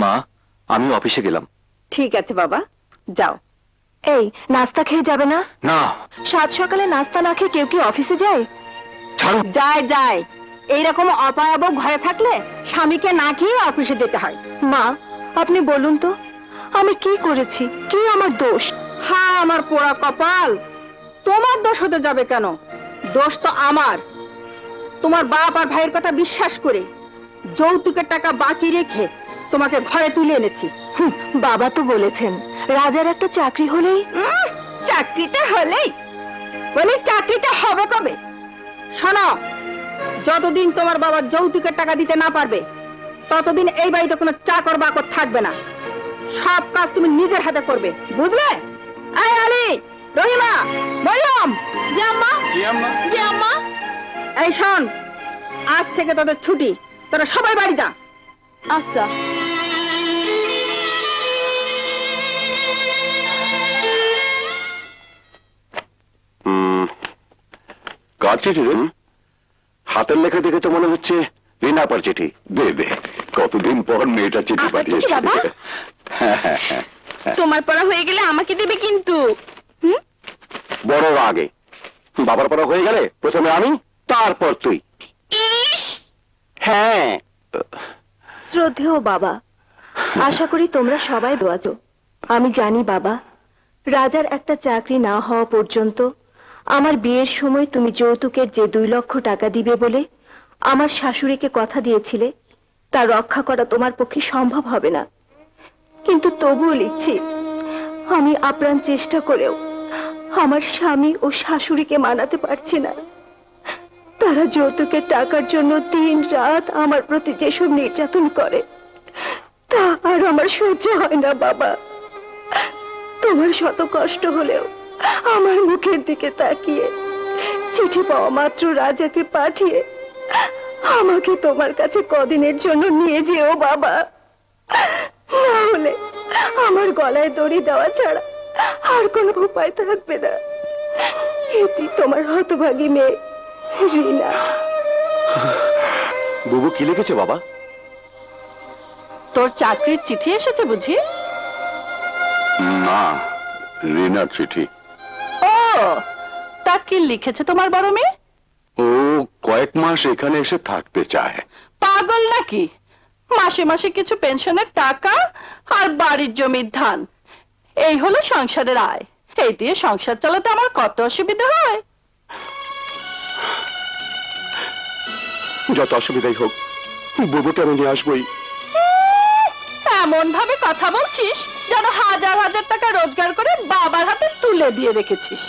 মা, আমি অফিসে গেলাম। ঠিক আছে বাবা, যাও। এই নাস্তা খেয়ে যাবে না? না। সাত সকালে নাস্তা না খেয়ে কেউ কি অফিসে যায়? ছাড়ো। যায় যায়। এইরকম অপায়ব ঘরে থাকলে স্বামীকে না খেয়ে অফিসে যেতে হয়। মা, আপনি বলুন তো, আমি কি করেছি? কি আমার দোষ? হ্যাঁ, আমার পোড়া কপাল। তোমার দোষ হতে যাবে কেন? দোষ তো আমার। তোমার বাপ আর ভাইয়ের কথা বিশ্বাস করে যৌতুকের টাকা বাকি রেখে তোমাকে ঘরে তুলে এনেছি। বাবা তো বলেছেন রাজার একটা চাকরি হলেই। চাকরিটা হলেই বলে চাকরিটা হবে কবে? শোনো, যতদিন তোমার বাবা যৌতুকের টাকা দিতে না পারবে ততদিন এই বাড়িতে কোনো চাকর বাকর থাকবে না। সব কাজ তুমি নিজের হাতে করবে, বুঝলে? এই আলী, রহিমা, মরিয়ম, জি আম্মা, জি আম্মা। এই শোন, আজ থেকে তোদের ছুটি, তোরা সবাই বাড়ি যা। আচ্ছা। কার চিঠি রে? হাতের লেখা দেখে তো মনে হচ্ছে রিনাপার চিঠি। দে, কতদিন পর মেয়েটা চিঠি আপনার চিঠি, পাঠিয়েছে। বাবা? হ্যাঁ। তোমার পড়া হয়ে গেলে আমাকে দেবে কিন্তু। বড় আগে, বাবার পড়া হয়ে গেলে প্রথমে আমি, তারপর তুই। হ্যাঁ। শ্রদ্ধেয় বাবা, আশা করি তোমরা সবাই ভালো আছো। আমি জানি বাবা, রাজার একটা চাকরি না হওয়া পর্যন্ত আমার বিয়ের সময় তুমি যৌতুকের যে 2 লক্ষ টাকা দিবে বলে আমার শাশুড়িকে কথা দিয়েছিলে, তা রক্ষা করা তোমার পক্ষে সম্ভব হবে না। কিন্তু তবুও লিখছি, আমি আপ্রাণ চেষ্টা করেও আমার স্বামী ও শাশুড়িকে মানাতে পারছি না। তারা যৌতুকের টাকার জন্য দিন রাত আমার প্রতি যেসব নির্যাতন করে তা আর আমার সহ্য হয় না বাবা। তোমার শত কষ্ট হলেও আমার মুখের দিকে তাকিয়ে চিঠি পাওয়া মাত্র রাজাকে পাঠিয়ে আমাকে তোমার কাছে কদিনের জন্য নিয়ে যেও বাবা। না হলে আমার গলায় দড়ি দেওয়া ছাড়া আর কোনো উপায় থাকবে না। এটি তোমার হতভাগী মেয়ে রিনা। বুবু কি লিখেছে বাবা? তোর চাকরির চিঠি এসেছে বুঝি? না, রিনার চিঠি। ও, তা কি লিখেছে তোমার বড় মেয়ে? ও কয়েক মাস এখানে এসে থাকতে চায়। পাগল নাকি? মাসে মাসে কিছু পেনশনের টাকা আর বাড়ির জমির ধান, এই হলো সংসারের আয়। এই দিয়ে সংসার চালাতে আমার কত অসুবিধা হয়। যত অসুবিধাই হোক, বুবুকে আমি নিয়ে আসবোই। এমন ভাবে কথা বলছিস যেন হাজার হাজার টাকা রোজগার করে বাবার হাতে তুলে দিয়ে রেখেছিস।